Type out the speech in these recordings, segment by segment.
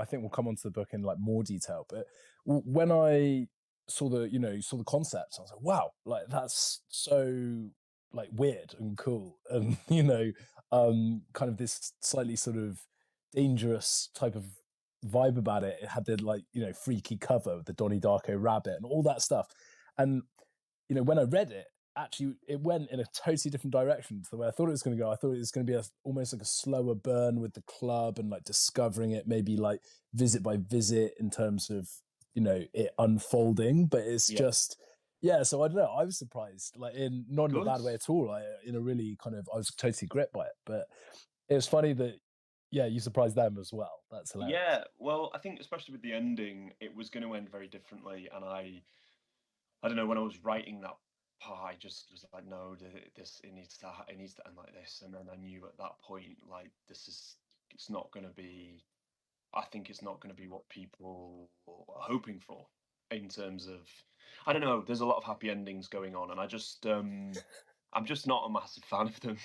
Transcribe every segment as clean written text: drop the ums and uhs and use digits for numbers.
I think we'll come onto the book in like more detail. But when I saw the concept, I was like, wow, like that's so like weird and cool, and kind of this slightly sort of dangerous type of vibe about it. It had the like freaky cover with the Donnie Darko rabbit and all that stuff, and when I read it, actually it went in a totally different direction to the way I thought it was going to go. I thought it was going to be almost like a slower burn with the club and like discovering it, maybe like visit by visit in terms of it unfolding. But it's Yeah. just yeah. So I don't know. I was surprised, like in not in a Good. bad way at all. Like in a really kind of I was totally gripped by it. But it was funny that yeah, you surprised them as well. That's hilarious. Yeah, well, I think especially with the ending, it was going to end very differently, and I don't know, when I was writing that part, I just was like, no, this it needs to end like this, and then I knew at that point, like, it's not going to be. I think it's not going to be what people are hoping for in terms of. I don't know. There's a lot of happy endings going on, and I'm just not a massive fan of them.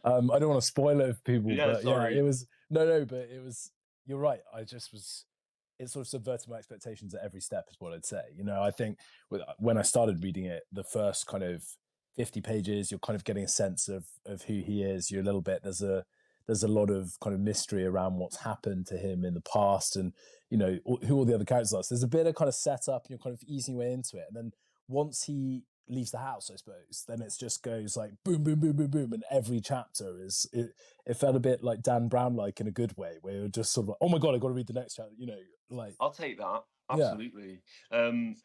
I don't want to spoil it for people, Yeah, but yeah, it sorry. was no, but it was. You're right. I just was. It sort of subverted my expectations at every step, is what I'd say. I think when I started reading it, the first kind of 50 pages, you're kind of getting a sense of who he is. You're a little bit there's a lot of kind of mystery around what's happened to him in the past, and who all the other characters are. So there's a bit of kind of setup, and you're kind of easing your way into it, and then once he leaves the house, I suppose, then it just goes like boom, boom, boom, boom, boom, and every chapter is it felt a bit like Dan Brown like in a good way, where you're just sort of like, oh my god, I got to read the next chapter, like I'll take that. yeah, Absolutely.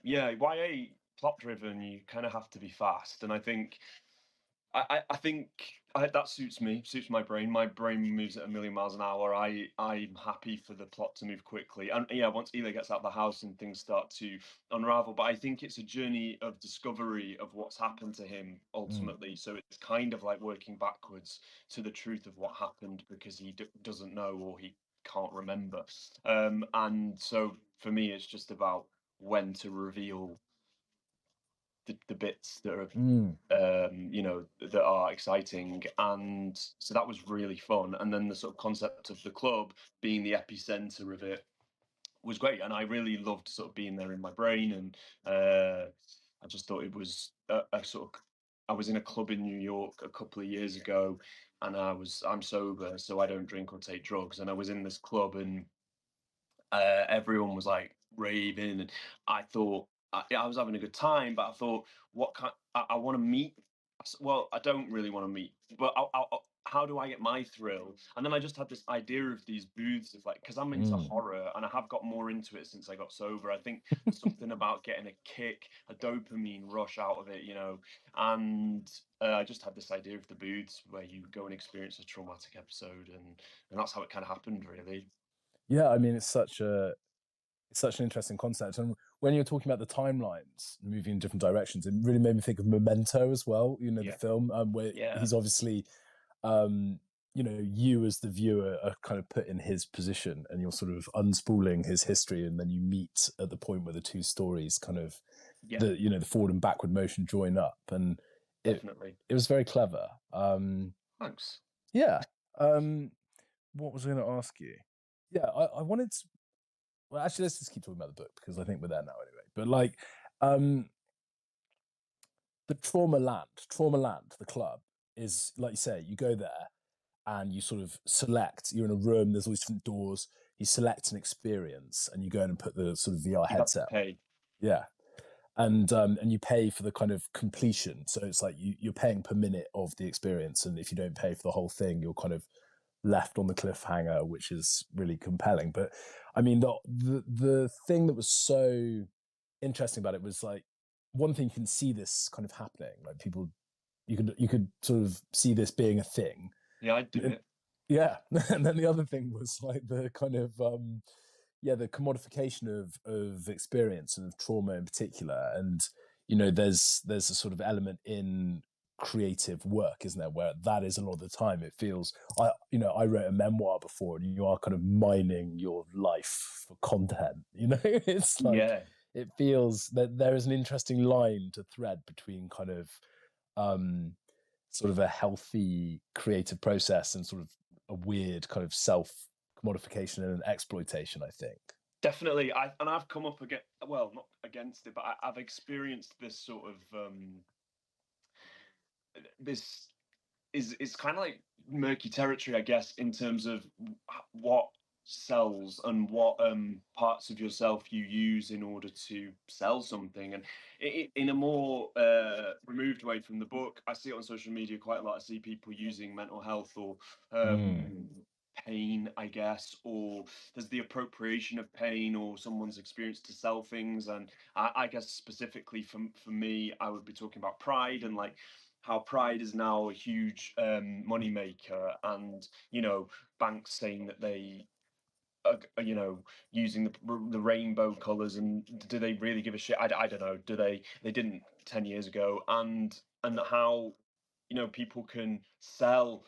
Yeah, YA plot driven, you kind of have to be fast, and I think I think that suits me, suits my brain. My brain moves at a million miles an hour. I'm happy for the plot to move quickly, and yeah, once Eli gets out of the house and things start to unravel. But I think it's a journey of discovery of what's happened to him mm, ultimately. So it's kind of like working backwards to the truth of what happened because he doesn't know or he can't remember. And so for me, it's just about when to reveal the bits that are mm, that are exciting, and so that was really fun. And then the sort of concept of the club being the epicenter of it was great, and I really loved sort of being there in my brain. And I just thought it was a sort of. I was in a club in New York a couple of years ago, and I'm sober, so I don't drink or take drugs. And I was in this club, and everyone was like raving, and I thought I was having a good time, but I thought, what kind? I want to meet. Well, I don't really want to meet, but how do I get my thrill? And then I just had this idea of these booths of like, because I'm into mm. horror and I have got more into it since I got sober. I think there's something about getting a kick, a dopamine rush out of it. And I just had this idea of the booths where you go and experience a traumatic episode, and that's how it kind of happened, really. Yeah, I mean it's such an interesting concept. And when you're talking about the timelines moving in different directions, it really made me think of Memento as well, the Yeah. film, where Yeah. he's obviously um, you as the viewer are kind of put in his position and you're sort of unspooling his history, and then you meet at the point where the two stories kind of Yeah, the forward and backward motion join up, and it definitely. it was very clever. Thanks. Yeah. Um, what was I going to ask you? Yeah, I wanted to. Well, actually, let's just keep talking about the book because I think we're there now anyway. But like, um, the Trauma Land, the club is like you say, you go there and you sort of select. You're in a room. There's all these different doors. You select an experience and you go in and put the sort of VR You have to headset on. pay. Yeah, and you pay for the kind of completion. So it's like you're paying per minute of the experience, and if you don't pay for the whole thing, you're kind of left on the cliffhanger, which is really compelling. But I mean, the thing that was so interesting about it was like one thing you can see this kind of happening, like people you could sort of see this being a thing. Yeah, I'd do And, it. yeah, and then the other thing was like the kind of yeah, the commodification of experience and of trauma in particular. And there's a sort of element in creative work, isn't there, where that is a lot of the time it feels I wrote a memoir before, and you are kind of mining your life for content. It's like Yeah. it feels that there is an interesting line to thread between kind of um sort of a healthy creative process and sort of a weird kind of self commodification and exploitation, I think. Definitely. I've come up against, well, not against it, but I've experienced this sort of this is kind of like murky territory, I guess, in terms of what sells and what parts of yourself you use in order to sell something. And in a more removed way from the book, I see it on social media quite a lot. I see people using mental health or Mm. pain, I guess, or there's the appropriation of pain or someone's experience to sell things. And I guess specifically for me, I would be talking about pride and like how pride is now a huge money maker, and banks saying that they using the rainbow colors, and do they really give a shit? I don't know. Do they didn't 10 years ago, and how people can sell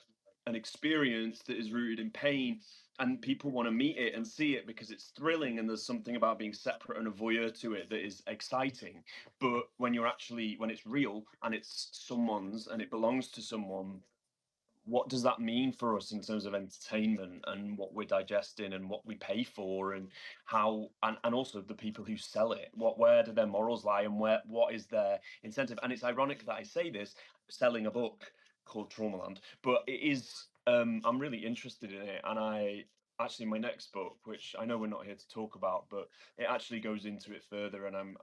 an experience that is rooted in pain, and people want to meet it and see it because it's thrilling, and there's something about being separate and a voyeur to it that is exciting. But when it's real and it's someone's and it belongs to someone, what does that mean for us in terms of entertainment and what we're digesting and what we pay for, and how, and also the people who sell it, where do their morals lie, and what is their incentive? And it's ironic that I say this selling a book called Traumaland, but it is I'm really interested in it. And I actually, my next book, which I know we're not here to talk about, but it actually goes into it further. And I'm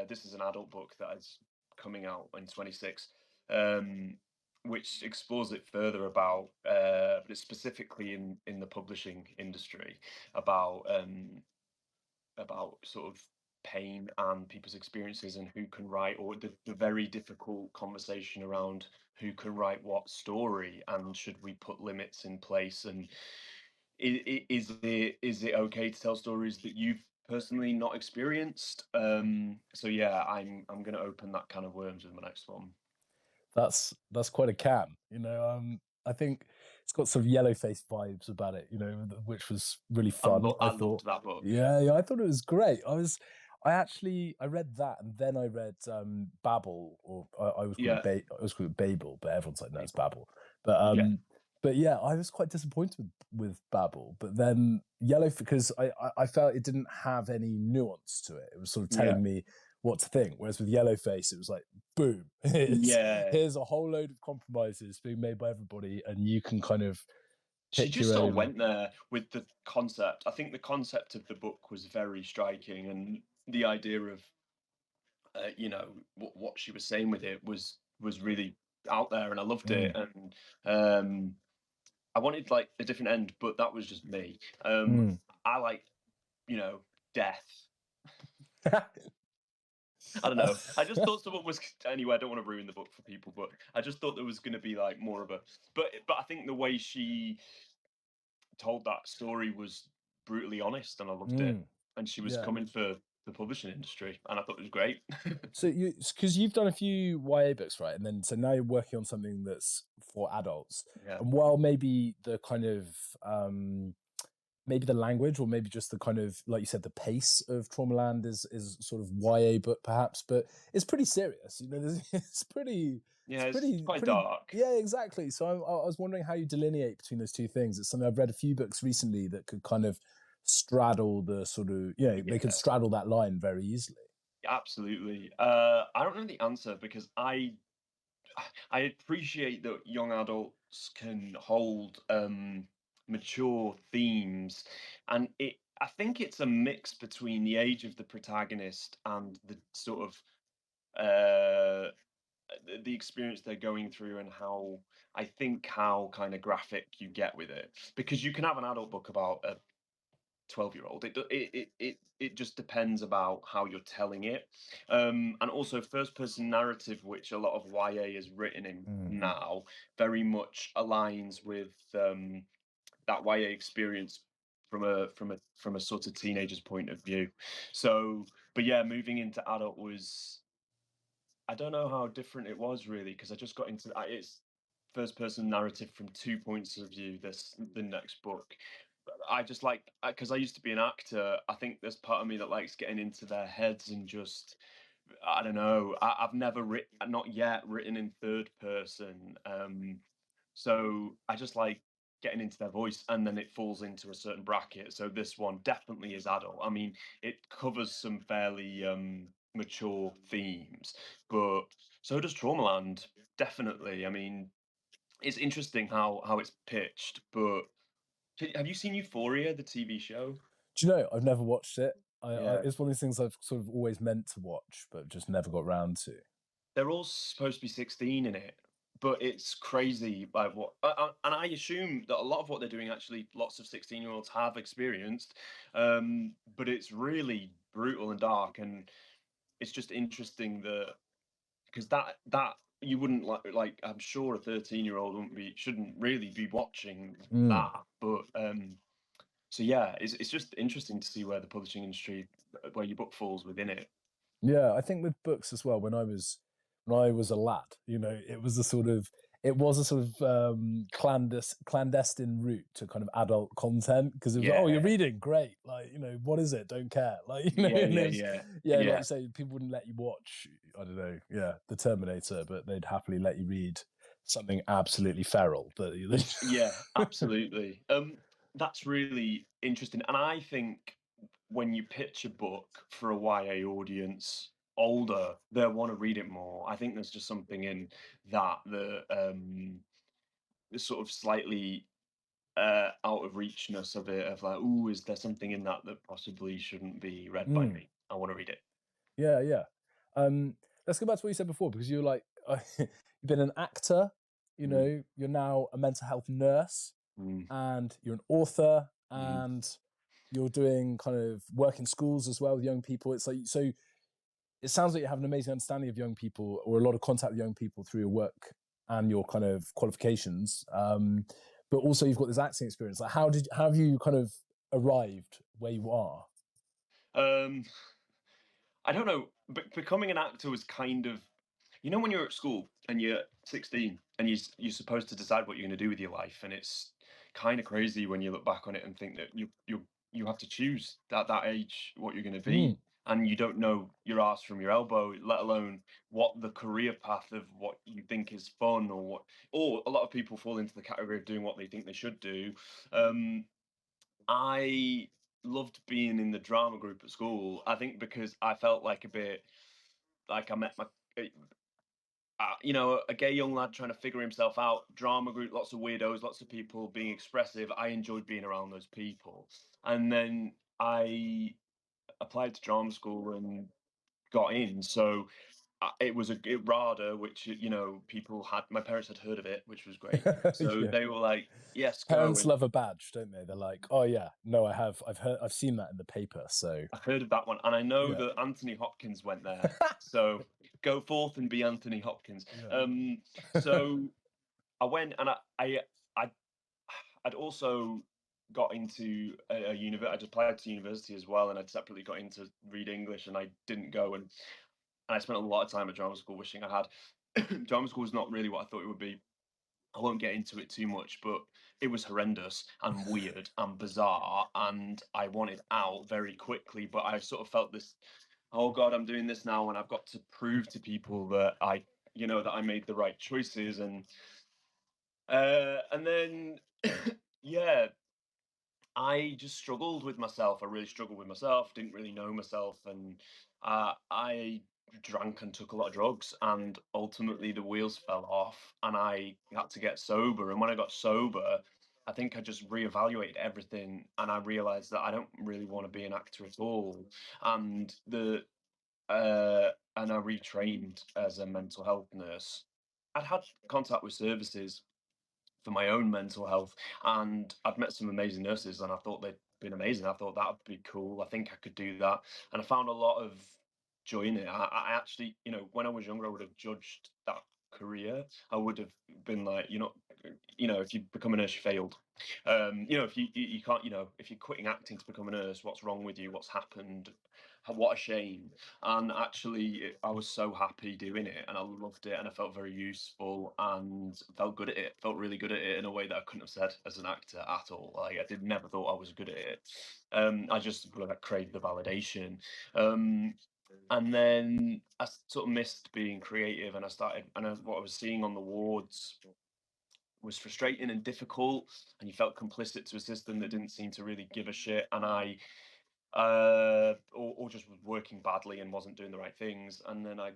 this is an adult book that is coming out in 26, which explores it further about, but it's specifically in the publishing industry, about sort of pain and people's experiences and who can write, or the very difficult conversation around who can write what story, and should we put limits in place, and is it okay to tell stories that you've personally not experienced? So yeah, I'm going to open that can of worms with my next one. That's quite a can, I think it's got some yellow face vibes about it, which was really fun, I I thought. loved that book. Yeah, I thought it was great. I read that, and then I read Babel, or I was called Yeah. I was called it Babel, but everyone's like, no, it's Babel. But Yeah. but yeah, I was quite disappointed with Babel. But then Yellow, because I felt it didn't have any nuance to it. It was sort of Yeah. telling me what to think. Whereas with Yellowface, it was like, boom, Yeah. here's a whole load of compromises being made by everybody, and you can kind of She pick just your sort of own. went there with the concept. I think the concept of the book was very striking, and the idea of what she was saying with it was really out there, and I loved it. Mm, And I wanted like a different end, but that was just me. mm. I like death. I don't know. I just thought someone was anyway. I don't want to ruin the book for people, but I just thought there was going to be like more of a. But I think the way she told that story was brutally honest, and I loved it. Mm, And she was yeah. coming for the publishing industry, and I thought it was great. So because you've done a few YA books, right? And then so now you're working on something that's for adults. Yeah, And while maybe the kind of maybe the language, or maybe just the kind of, like you said, the pace of Traumaland is sort of YA book perhaps, but it's pretty serious. yeah, it's it's quite pretty. dark. Yeah, exactly. So I was wondering how you delineate between those two things. It's something I've read a few books recently that could kind of straddle the sort of, they could Yeah, straddle that line very easily. absolutely. I don't know the answer because I appreciate that young adults can hold mature themes, and I think it's a mix between the age of the protagonist and the sort of the experience they're going through, and how kind of graphic you get with it, because you can have an adult book about a 12-year-old. It just depends about how you're telling it. And also first person narrative, which a lot of YA is written in Mm. now, very much aligns with that YA experience from a sort of teenager's point of view. So, but yeah, moving into adult was, I don't know how different it was really, because I just got into it's first person narrative from two points of view. The next book, I just like, because I used to be an actor. I think there's part of me that likes getting into their heads and just, I don't know. I've never written, not yet written in third person. So I just like getting into their voice, and then it falls into a certain bracket. So this one definitely is adult. I mean, it covers some fairly mature themes, but so does Traumaland. Definitely. I mean, it's interesting how it's pitched, but have you seen Euphoria, the TV show? Do you know, I've never watched it. Yeah. It's one of these things I've sort of always meant to watch, but just never got round to. They're all supposed to be 16 in it, but it's crazy like what and I assume that a lot of what they're doing actually lots of 16-year-olds have experienced, but it's really brutal and dark, and it's just interesting that because that you wouldn't like I'm sure a 13-year-old shouldn't really be watching Mm. that, but so yeah, it's just interesting to see where the publishing industry, where your book falls within it. Yeah, I think with books as well. When I was a lad, you know, it was a sort of clandestine route to kind of adult content because it was oh you're Yeah, reading great like you know what is it don't care like you know yeah, and yeah, it was yeah, yeah like yeah. you say people wouldn't let you watch I don't know yeah the Terminator but they'd happily let you read something absolutely feral but Yeah, absolutely. That's really interesting, and I think when you pitch a book for a YA audience, older, they'll want to read it more. I think there's just something in that the sort of slightly out of reachness of it, of like, ooh, is there something in that that possibly shouldn't be read by Mm. me? I want to read it. Yeah, yeah. Let's go back to what you said before, because you're like, you've been an actor, you Mm, know, you're now a mental health nurse, mm, and you're an author, mm. and you're doing kind of work in schools as well with young people. It's like, so it sounds like you have an amazing understanding of young people or a lot of contact with young people through your work and your kind of qualifications. But also you've got this acting experience. Like, how have you kind of arrived where you are? Um, I don't know, but becoming an actor was kind of, you know, when you're at school and you're 16 and you're supposed to decide what you're going to do with your life, and it's kind of crazy when you look back on it and think that you have to choose at that age what you're going to Mm. be, and you don't know your ass from your elbow, let alone what the career path of what you think is fun or what. Or a lot of people fall into the category of doing what they think they should do. Um, I loved being in the drama group at school. I think because I felt like a bit like I met my, you know, a gay young lad trying to figure himself out. Drama group, lots of weirdos, lots of people being expressive. I enjoyed being around those people, and then I applied to drama school and got in. So it was a RADA, which you know people had. My parents had heard of it, which was great. So Yeah. they were like, "Yes, go." Parents And love a badge, don't they? They're like, oh yeah, no, I have. I've seen that in the paper. So I've heard of that one, and I know yeah, that Anthony Hopkins went there. So go forth and be Anthony Hopkins. yeah. So I went, and I I'd also got into a university. I just applied to university as well, and I'd separately got into read English, and I didn't go, and I spent a lot of time at drama school wishing I had. Drama school was not really what I thought it would be. I won't get into it too much, but it was horrendous and weird and bizarre, and I wanted out very quickly. But I sort of felt this, oh God, I'm doing this now, and I've got to prove to people that you know, that I made the right choices, and then, yeah, I just struggled with myself. I really struggled with myself. Didn't really know myself, and I drank and took a lot of drugs, and ultimately the wheels fell off, and I had to get sober. And when I got sober, I think I just reevaluated everything, and I realized that I don't really want to be an actor at all. And and I retrained as a mental health nurse. I'd had contact with services for my own mental health. And I'd met some amazing nurses, and I thought they'd been amazing. I thought that would be cool. I think I could do that. And I found a lot of joy in it. I actually, you know, when I was younger, I would have judged that career. I would have been like, you're not, you know, if you become a nurse, you failed. You know, if you can't, you know, if you're quitting acting to become a nurse, what's wrong with you? What's happened? What a shame. And actually, I was so happy doing it, and I loved it, and I felt very useful and felt good at it. Felt really good at it in a way that I couldn't have said as an actor at all. Like I did never thought I was good at it. I just like craved the validation. And then sort of missed being creative, and I started, and what I was seeing on the wards was frustrating and difficult, and you felt complicit to a system that didn't seem to really give a shit. And or just was working badly and wasn't doing the right things. And then I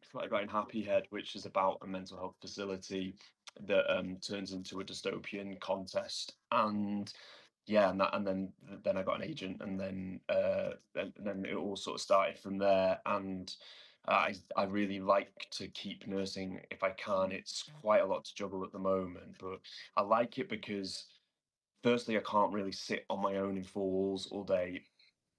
started writing Happy Head, which is about a mental health facility that turns into a dystopian contest. And yeah, and then I got an agent, and then it all sort of started from there. And I really like to keep nursing if I can. It's quite a lot to juggle at the moment, but I like it because firstly, I can't really sit on my own in four walls all day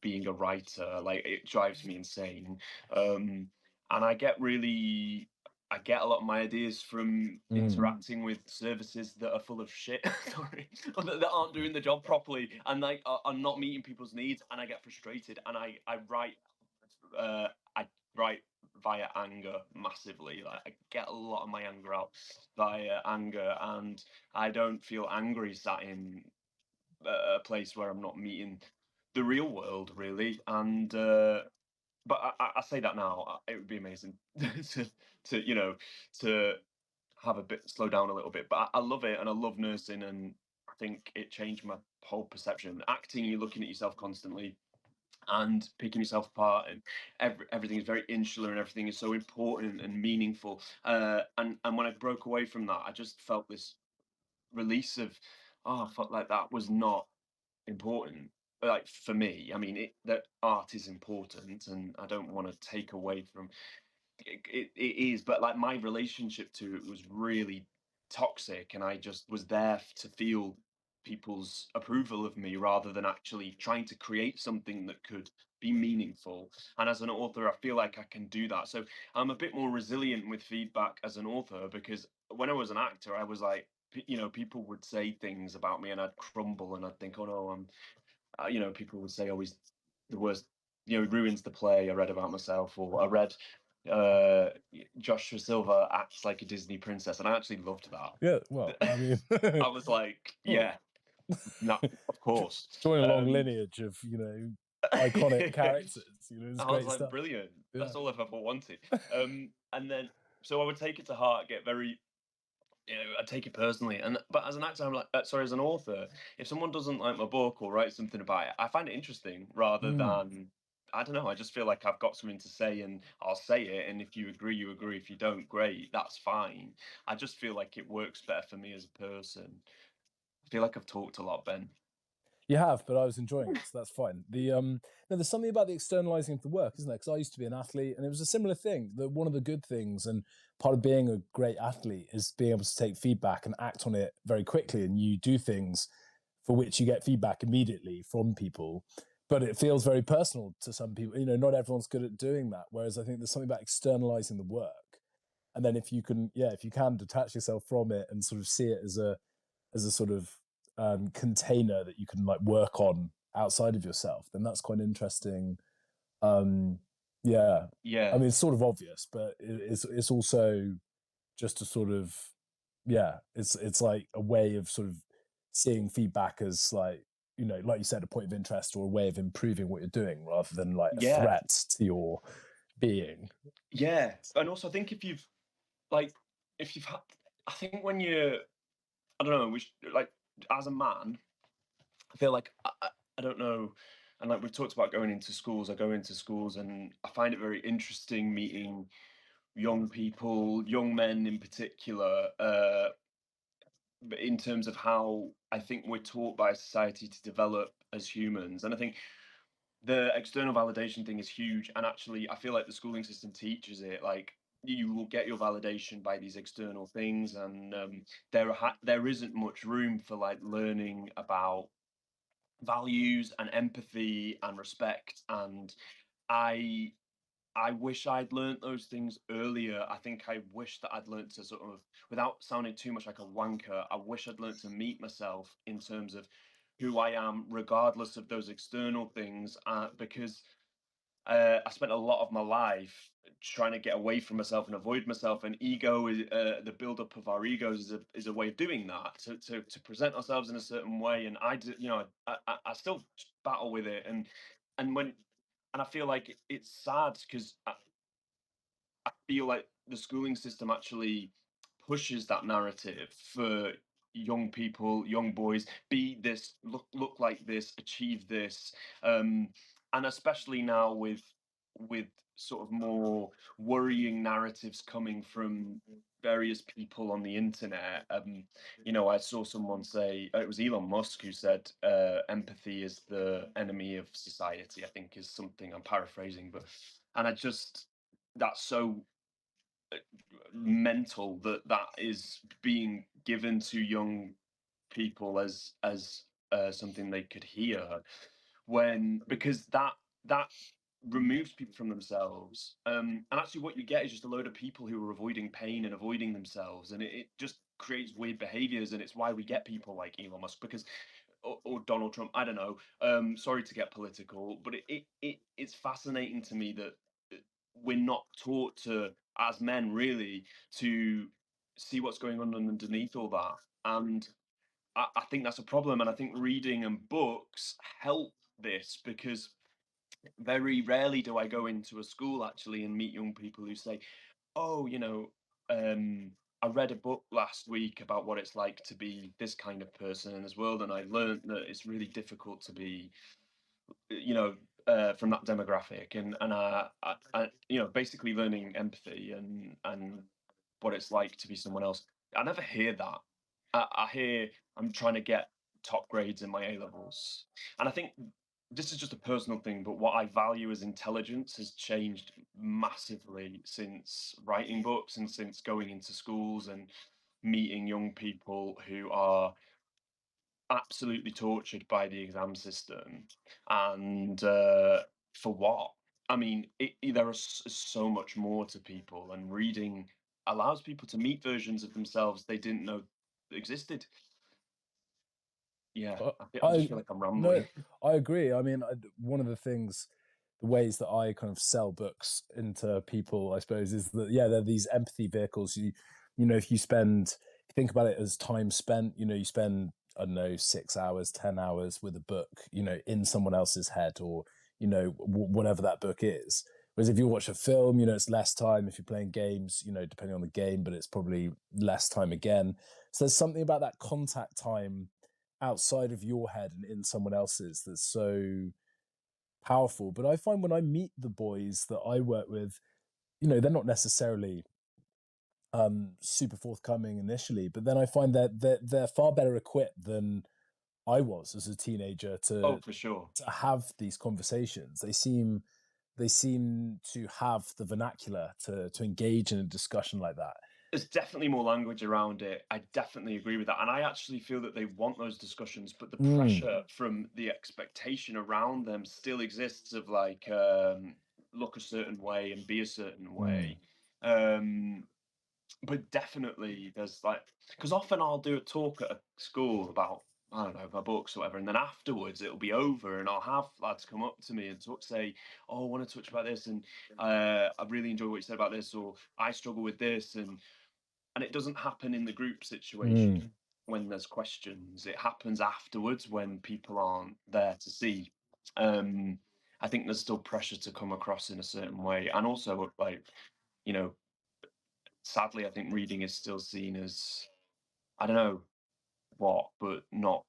being a writer. Like, it drives me insane. And I get a lot of my ideas from Mm. interacting with services that are full of shit, sorry, or that aren't doing the job properly, and like are not meeting people's needs, and I get frustrated, and I write via anger massively. Like, I get a lot of my anger out via anger, and I don't feel angry sat in a place where I'm not meeting the real world, really. And but I say that now. It would be amazing to to have a bit slow down a little bit. But I love it, and I love nursing, and I think it changed my whole perception. Acting, you're looking at yourself constantly and picking yourself apart, and everything is very insular, and everything is so important and meaningful. And when I broke away from that, I just felt this release of, oh, I felt like that was not important. Like, for me, I mean, that art is important, and I don't want to take away from it is, but like my relationship to it was really toxic, and I just was there to feel people's approval of me rather than actually trying to create something that could be meaningful. And as an author, I feel like I can do that. So I'm a bit more resilient with feedback as an author, because when I was an actor, I was like, people would say things about me, and I'd crumble, and I'd think, oh no, people would say always the worst, ruins the play I read about myself, or I read Joshua Silva acts like a Disney princess, and I actually loved Yeah, that. well, I mean, I was like, oh, yeah, no, of course. join a long Um, lineage of iconic characters. It's I was great like, stuff. brilliant. Yeah. That's all I've ever wanted. And then so I would take it to heart, get very, I take it personally. And but as an actor, I'm like, sorry, as an author, if someone doesn't like my book or write something about it, I find it interesting rather Mm. than, I don't know. I just feel like I've got something to say, and I'll say it. And if you agree, you agree. If you don't, great, that's fine. I just feel like it works better for me as a person. I feel like I've talked a lot, Ben. You have, but I was enjoying it, so that's fine. No, there's something about the externalizing of the work, isn't there? Because I used to be an athlete, and it was a similar thing. That one of the good things, and part of being a great athlete, is being able to take feedback and act on it very quickly. And you do things for which you get feedback immediately from people, but it feels very personal to some people. Not everyone's good at doing that. Whereas I think there's something about externalizing the work, and then if you can detach yourself from it and sort of see it as a sort of container that you can like work on outside of yourself, then that's quite interesting. Um, yeah, I Yeah, mean, it's sort of obvious, but it's also just a sort of it's like a way of sort of seeing feedback as like like you said, a point of interest or a way of improving what you're doing rather than like a yeah, threat to your being. yeah. And also, I think like if you've had, I think when you, I don't know, like, as a man, I feel like I don't know, and like we've talked about going into schools. I go into schools, and I find it very interesting meeting young people, young men in particular, but in terms of how I think we're taught by society to develop as humans. And I think the external validation thing is huge. And actually, I feel like the schooling system teaches it. Like, you will get your validation by these external things, and there isn't much room for like learning about values and empathy and respect. And I I wish I'd learnt those things earlier. I think I wish that I'd learnt to sort of, without sounding too much like a wanker, I wish I'd learnt to meet myself in terms of who I am, regardless of those external things, because I spent a lot of my life trying to get away from myself and avoid myself. And ego is, the build-up of our egos is a way of doing that, to present ourselves in a certain way. And I still battle with it, and when and I feel like it's sad because I feel like the schooling system actually pushes that narrative for young people, young boys, be this, look like this, achieve this, and especially now with sort of more worrying narratives coming from various people on the internet. I saw someone say, it was Elon Musk who said, empathy is the enemy of society, I think is something, I'm paraphrasing, but, and I just, that's so mental that that is being given to young people as something they could hear, when, because that removes people from themselves, and actually what you get is just a load of people who are avoiding pain and avoiding themselves, and it just creates weird behaviors, and it's why we get people like Elon Musk, because or Donald Trump, I don't know, sorry to get political, but it's fascinating to me that we're not taught to, as men really, to see what's going on underneath all that, and I think that's a problem, and I think reading and books help this, because very rarely do I go into a school actually and meet young people who say, "Oh, I read a book last week about what it's like to be this kind of person in this world, and I learned that it's really difficult to be, you know, from that demographic, and basically learning empathy and what it's like to be someone else." I never hear that. I hear I'm trying to get top grades in my A levels, and I think this is just a personal thing, but what I value as intelligence has changed massively since writing books and since going into schools and meeting young people who are absolutely tortured by the exam system, and for what? I mean, there is so much more to people, and reading allows people to meet versions of themselves they didn't know existed. Yeah, I, I just I feel like I'm no, rambling. I agree. I mean, one of the things, the ways that I kind of sell books into people, I suppose, is that yeah, they're these empathy vehicles. If you think about it as time spent, you spend, I don't know, 6 hours, 10 hours with a book, in someone else's head, or whatever that book is. Whereas if you watch a film, it's less time. If you're playing games, depending on the game, but it's probably less time again. So there's something about that contact time outside of your head and in someone else's that's so powerful. But I find when I meet the boys that I work with, they're not necessarily super forthcoming initially, but then I find that they're far better equipped than I was as a teenager Oh, to for sure. have these conversations. They seem to have the vernacular to engage in a discussion like that. There's definitely more language around it. I definitely agree with that. And I actually feel that they want those discussions, but the Mm, pressure from the expectation around them still exists of like, look a certain way and be a certain mm. way. Um, but definitely there's like, because often I'll do a talk at a school about, I don't know, my books or whatever, and then afterwards it'll be over, and I'll have lads come up to me and say, "Oh, I want to touch about this, and I really enjoy what you said about this," or "I struggle with this," and it doesn't happen in the group situation Mm. when there's questions. It happens afterwards when people aren't there to see. Um, I think there's still pressure to come across in a certain way, and also like, you know, sadly, I think reading is still seen as, I don't know what, but not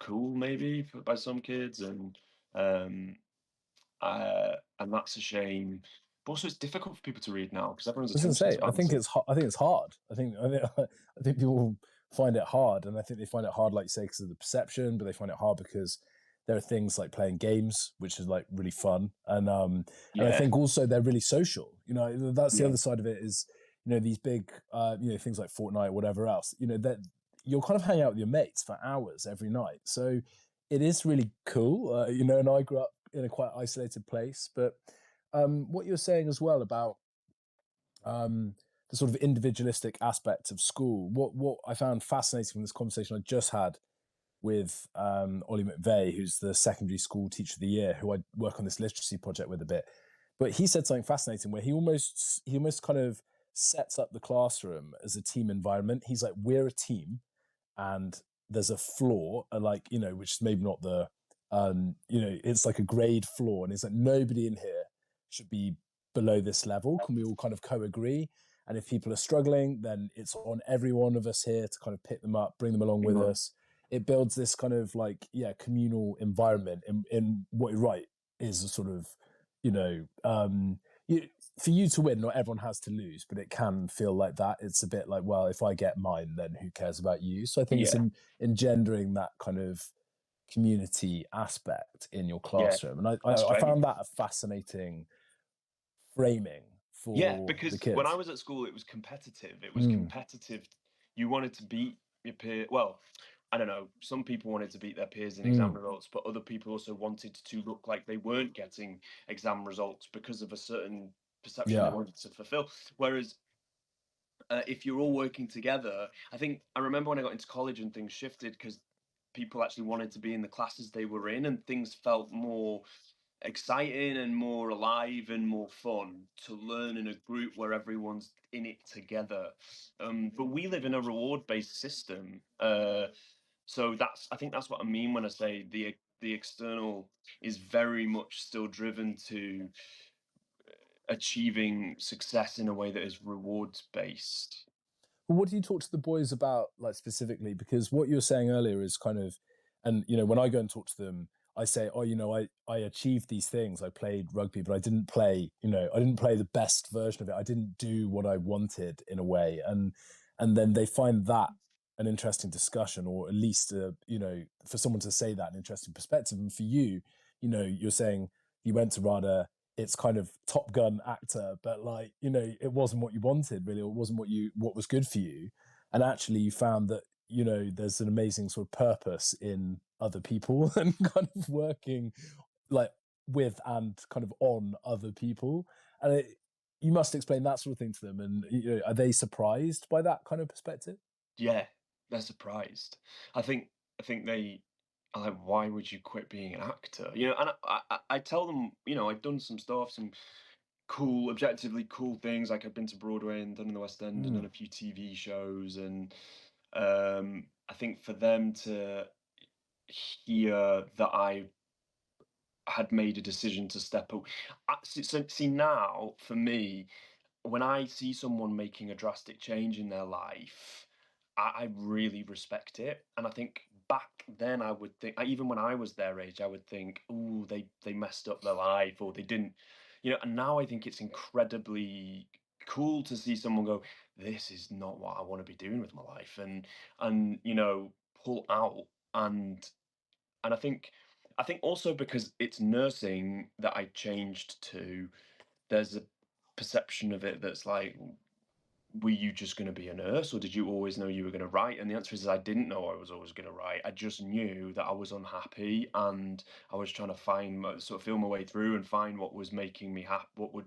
cool maybe by some kids, um, and that's a shame. But also, it's difficult for people to read now because everyone's I was going to attention say, spans are. I think it's hard. I think people find it hard, and I think they find it hard, like you say, because of the perception, but they find it hard because there are things like playing games, which is like really fun, and I Yeah, think also they're really social. That's the yeah. other side of it is these big things like Fortnite, or whatever else. That you'll kind of hang out with your mates for hours every night, so it is really cool. And I grew up in a quite isolated place, but what you're saying as well about the sort of individualistic aspect of school. What I found fascinating from this conversation I just had with Ollie McVeigh, who's the secondary school teacher of the year, who I work on this literacy project with a bit. But he said something fascinating where he almost kind of sets up the classroom as a team environment. He's like, we're a team, and there's a floor, like which is maybe not the it's like a grade floor, and it's like nobody in here should be below this level. Can we all kind of co-agree? And if people are struggling, then it's on every one of us here to kind of pick them up, bring them along with us. It builds this kind of like, yeah, communal environment in what you're right is a sort of, you know, you, for you to win, not everyone has to lose, but it can feel like that. It's a bit like, well, if I get mine, then who cares about you? So I think it's Yeah, engendering that kind of community aspect in your yeah, classroom. And that's I great. found that a fascinating framing Yeah, for the because when I kids. was at school, it was competitive. It was Mm, competitive. You wanted to beat your peer. Well, I don't know. Some people wanted to beat their peers in exam mm, results, but other people also wanted to look like they weren't getting exam results because of a certain perception they yeah. wanted to fulfill. Whereas if you're all working together, I remember when I got into college and things shifted because people actually wanted to be in the classes they were in, and things felt more exciting and more alive and more fun to learn in a group where everyone's in it together. But we live in a reward-based system, so I think that's what I mean when I say the external is very much still driven to achieving success in a way that is rewards based. But what do you talk to the boys about, like specifically? Because what you were saying earlier is kind of, and when I go and talk to them, I say, oh, I achieved these things. I played rugby, but I didn't play, I didn't play the best version of it. I didn't do what I wanted in a way, and then they find that an interesting discussion, or at least, for someone to say that an interesting perspective. And for you, you're saying you went to RADA, it's kind of Top Gun actor, but like, it wasn't what you wanted really, or it wasn't what was good for you. And actually you found that, there's an amazing sort of purpose in other people and kind of working like with and kind of on other people. And you must explain that sort of thing to them. And are they surprised by that kind of perspective? Yeah, they're surprised. I think I think they are like, why would you quit being an actor? And I tell them, I've done some stuff, some cool, objectively cool things. Like I've been to Broadway and done in the West End and done Mm. a few TV shows, and I think for them to hear that I had made a decision to step up. See now, for me, when I see someone making a drastic change in their life, I really respect it. And I think back then I would think, even when I was their age, I would think, oh, they messed up their life or they didn't, and now I think it's incredibly cool to see someone go, this is not what I want to be doing with my life, and pull out. And I think also because it's nursing that I changed to, there's a perception of it that's like, were you just going to be a nurse or did you always know you were going to write? And the answer is I didn't know I was always going to write. I just knew that I was unhappy and I was trying to sort of feel my way through and find what was making me happy, what would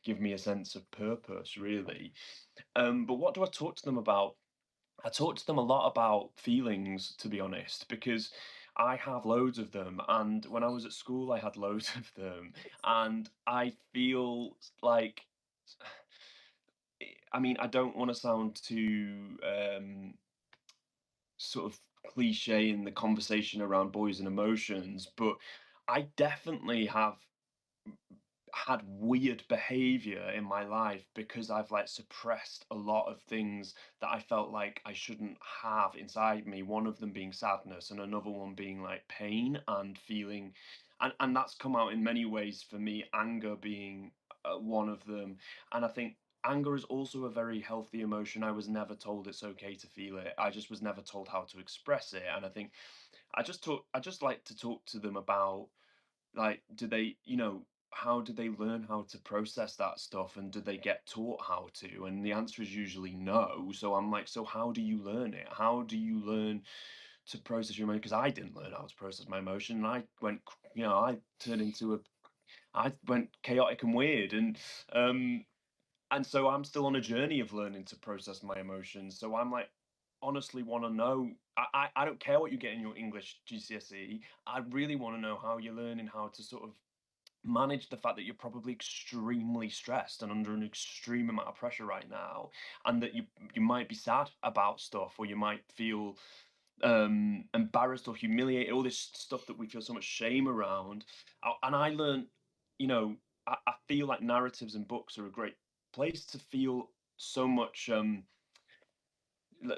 give me a sense of purpose, really. But what do I talk to them about? I talk to them a lot about feelings, to be honest, because I have loads of them. And when I was at school, I had loads of them. And I feel like, I mean, I don't want to sound too sort of cliche in the conversation around boys and emotions, but I definitely have had weird behavior in my life because I've like suppressed a lot of things that I felt like I shouldn't have inside me. One of them being sadness, and another one being like pain and feeling, and that's come out in many ways for me. Anger being one of them, and I think anger is also a very healthy emotion. I was never told it's okay to feel it. I just was never told how to express it, and I think I just like to talk to them about, like, do they, how do they learn how to process that stuff, and do they get taught how to? And the answer is usually no. So I'm like, so how do you learn it? How do you learn to process your emotion? Because I didn't learn how to process my emotion. And I went, I turned into I went chaotic and weird. And so I'm still on a journey of learning to process my emotions. So I'm like, honestly want to know. I don't care what you get in your English GCSE. I really want to know how you're learning how to sort of manage the fact that you're probably extremely stressed and under an extreme amount of pressure right now, and that you might be sad about stuff, or you might feel embarrassed or humiliated, all this stuff that we feel so much shame around. And I learned, you know I feel like narratives and books are a great place to feel so much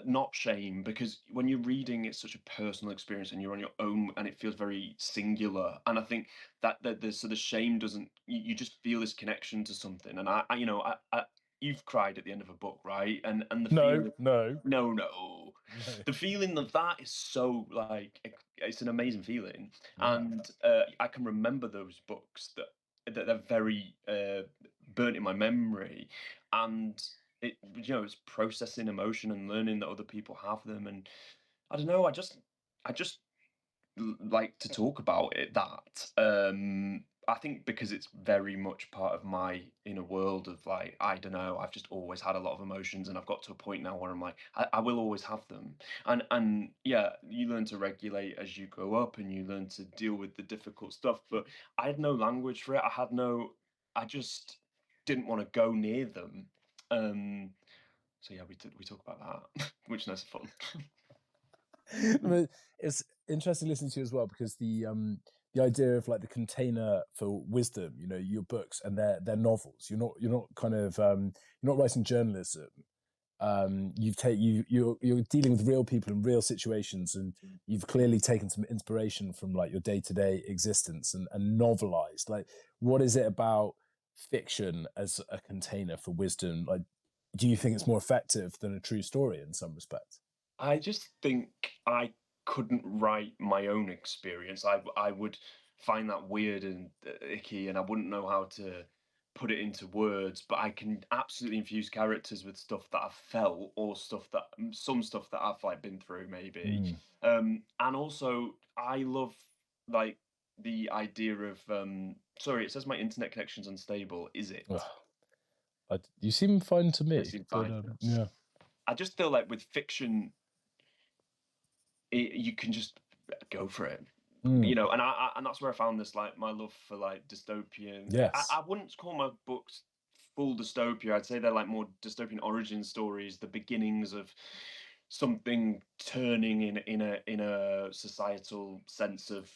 not shame, because when you're reading it's such a personal experience and you're on your own and it feels very singular, and I think that the shame doesn't, you just feel this connection to something. And you've cried at the end of a book, right? And the No, feeling, no, no, no. the feeling of that is so like it's an amazing feeling. Yeah. And I can remember those books that they're very burnt in my memory. And it's processing emotion and learning that other people have them. And I don't know, I just like to talk about it. That I think because it's very much part of my inner world of, like, I don't know, I've just always had a lot of emotions, and I've got to a point now where I'm like, I will always have them. And yeah, you learn to regulate as you grow up, and you learn to deal with the difficult stuff. But I had no language for it. I just didn't want to go near them. um so yeah, we talk about that, which is fun. But it's interesting listening to you as well, because the idea of like the container for wisdom, your books and they're novels. You're not kind of you're not writing journalism. You're dealing with real people in real situations, and you've clearly taken some inspiration from like your day-to-day existence and novelized. Like, what is it about fiction as a container for wisdom? Like, do you think it's more effective than a true story in some respects? I just think I couldn't write my own experience. I would find that weird and icky, and I wouldn't know how to put it into words. But I can absolutely infuse characters with stuff that I've felt, or some stuff that I've like been through, maybe. Mm. And also, I love, like, the idea of sorry, it says my internet connection's unstable. Is it? Ugh, you seem fine to It me, seems but fine. yeah. I just feel like with fiction, you can just go for it, Mm. and that's where I found this, like, my love for like dystopian. I Yes. wouldn't call my books full dystopia. I'd say they're like more dystopian origin stories, the beginnings of something turning in a societal sense of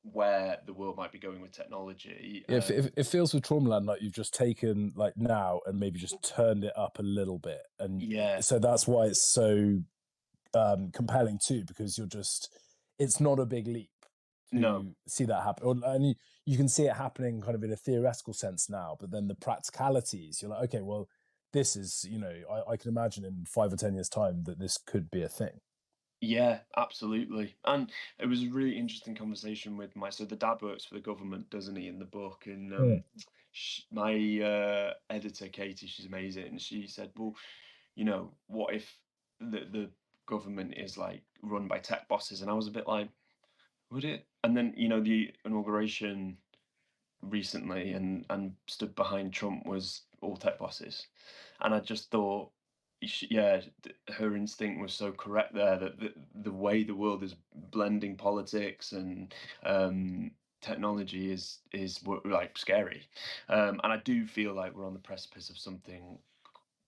where the world might be going with technology. It feels with Traumaland like you've just taken like now and maybe just turned it up a little bit, and Yeah, so that's why it's so compelling too, because it's not a big leap no, to see that happen. And you can see it happening kind of in a theoretical sense now, but then the practicalities, you're like, okay, well, this is, I can imagine in 5 or 10 years' time that this could be a thing. yeah, absolutely. And it was a really interesting conversation with so the dad works for the government, doesn't he, in the book? And Mm. my editor, Katie, she's amazing. And she said, well, what if the government is like run by tech bosses? And I was a bit like, would it? And then, the inauguration recently and stood behind Trump was all tech bosses. And I just thought, yeah, her instinct was so correct there, that the way the world is blending politics and technology is like scary. And I do feel like we're on the precipice of something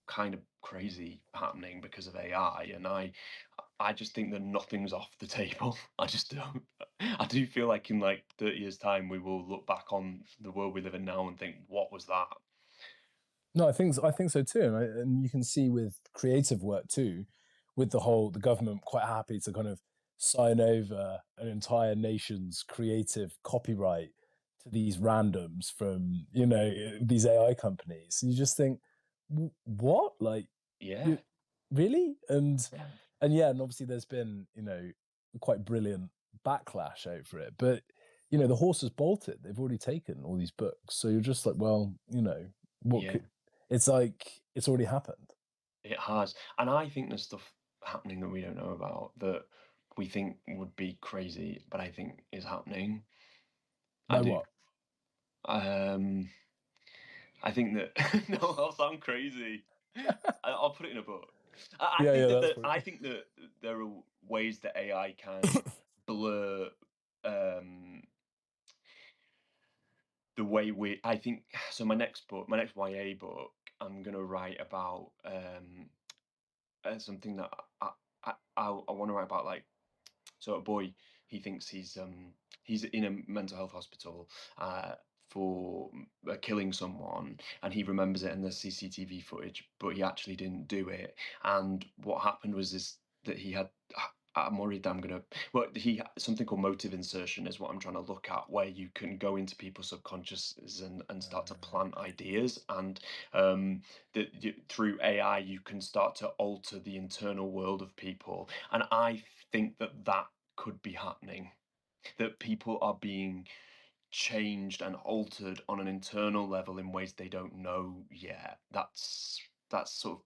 kind of crazy happening because of AI. And I just think that nothing's off the table. I just don't. I do feel like in like 30 years' time, we will look back on the world we live in now and think, what was that? No, I think so too, and you can see with creative work too, with the government quite happy to kind of sign over an entire nation's creative copyright to these randoms from these AI companies. And you just think, what? Like, Yeah. you really? And Yeah. and yeah, and obviously there's been quite brilliant backlash over it, but the horse has bolted. They've already taken all these books, so you're just like, well, what Yeah, could it's like it's already happened. it has. And I think there's stuff happening that we don't know about, that we think would be crazy, but I think is happening. I Like do. what? Um, I think that no, I'll sound crazy. I'll put it in a book. I Yeah, think yeah, that that's probably. there are ways that AI can blur um, the way I think. So my next YA book, I'm gonna write about something that I want to write about. Like, so a boy, he thinks he's in a mental health hospital for killing someone, and he remembers it in the CCTV footage, but he actually didn't do it. And what happened was is that he had. I'm worried that I'm gonna. Well, something called motive insertion is what I'm trying to look at, where you can go into people's subconsciouses and start to plant ideas, and through AI you can start to alter the internal world of people. And I think that that could be happening, that people are being changed and altered on an internal level in ways they don't know yet. That's sort of.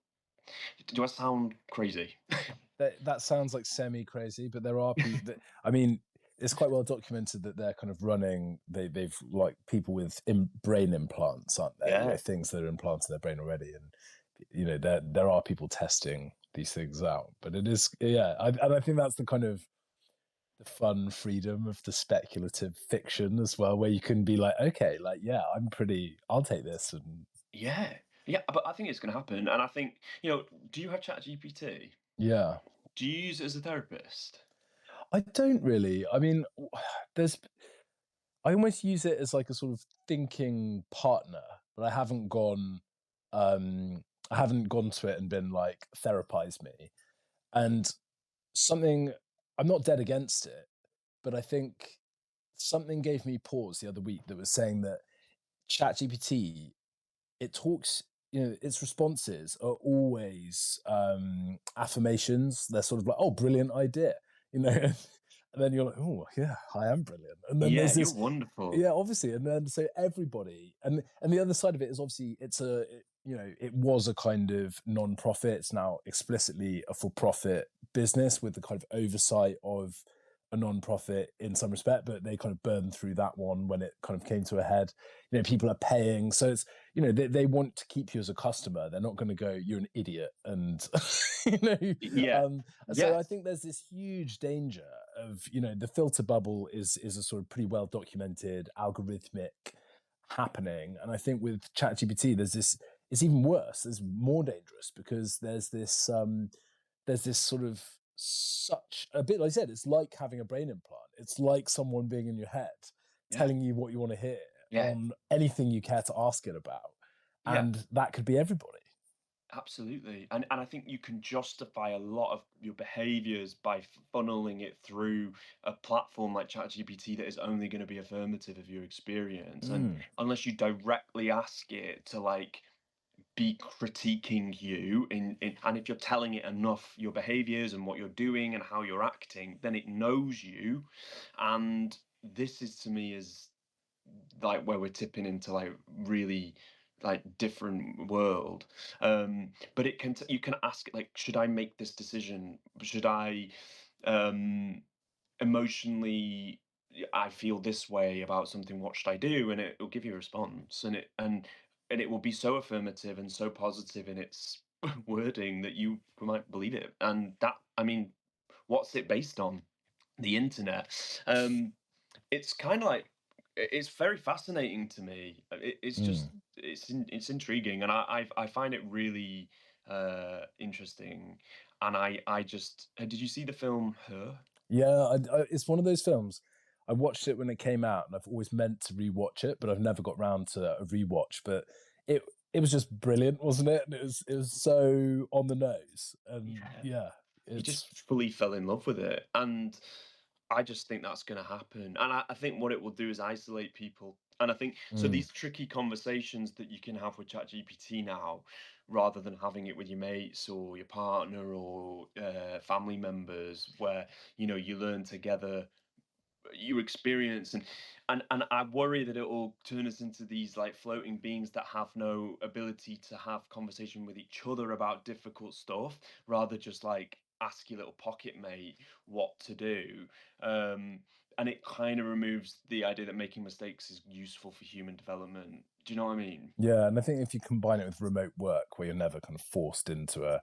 Do I sound crazy? That sounds like semi crazy, but there are people that, I mean, it's quite well documented that they're kind of running. They've like people with brain implants, aren't they? You know, Yeah. things that are implanted in their brain already, and you know, there are people testing these things out. But it is, yeah, and I think that's the kind of the fun freedom of the speculative fiction as well, where you can be like, okay, like, yeah, I'll take this, and Yeah. Yeah, but I think it's going to happen. And I think, do you have ChatGPT? yeah. Do you use it as a therapist? I don't really. I mean, there's I almost use it as like a sort of thinking partner, but I haven't gone to it and been like therapize me. And something I'm not dead against it, but I think something gave me pause the other week that was saying that ChatGPT, it talks, you know, its responses are always affirmations. They're sort of like, oh, brilliant idea, you know. And then you're like, oh yeah, I am brilliant. And then Yeah, there's you're this, wonderful. yeah, obviously, and then so everybody, and the other side of it is obviously you know, it was a kind of non-profit. It's now explicitly a for-profit business with the kind of oversight of a non-profit in some respect, but they kind of burned through that one when it kind of came to a head. You know, people are paying, so it's, you know, they want to keep you as a customer. They're not going to go, you're an idiot, and you know, Yeah. so Yeah. I think there's this huge danger of, you know, the filter bubble is a sort of pretty well documented algorithmic happening, and I think with ChatGPT there's this, it's even worse, it's more dangerous because there's this sort of, such a bit like I said, it's like having a brain implant. It's like someone being in your head Yeah. telling you what you want to hear Yeah. on anything you care to ask it about, Yeah. and that could be everybody. Absolutely. And I think you can justify a lot of your behaviors by funneling it through a platform like ChatGPT that is only going to be affirmative of your experience. And Mm. unless you directly ask it to like be critiquing you and if you're telling it enough your behaviors and what you're doing and how you're acting, then it knows you. And this is to me is like where we're tipping into like really like different world. But it can you can ask it like, should I make this decision, should I um emotionally, I feel this way about something, what should I do? And it will give you a response, and it will be so affirmative and so positive in its wording that you might believe it. And that, I mean, what's it based on? The internet. It's kind of like, it's very fascinating to me. It's just Mm. it's intriguing, and I find it really interesting. And I just did you see the film Her? Yeah, it's one of those films. I watched it when it came out, and I've always meant to rewatch it, but I've never got round to a rewatch. But it it was just brilliant, wasn't it? And it was so on the nose, and Yeah. yeah, He it's just fully fell in love with it. And I just think that's going to happen. And I think what it will do is isolate people. And I think so. mm, These tricky conversations that you can have with ChatGPT now, rather than having it with your mates or your partner or family members, where you learn together your experience, and I worry that it will turn us into these like floating beings that have no ability to have conversation with each other about difficult stuff, rather just like ask your little pocket mate what to do. um and it kind of removes the idea that making mistakes is useful for human development. Do you know what I mean? yeah. And I think if you combine it with remote work, where you're never kind of forced into a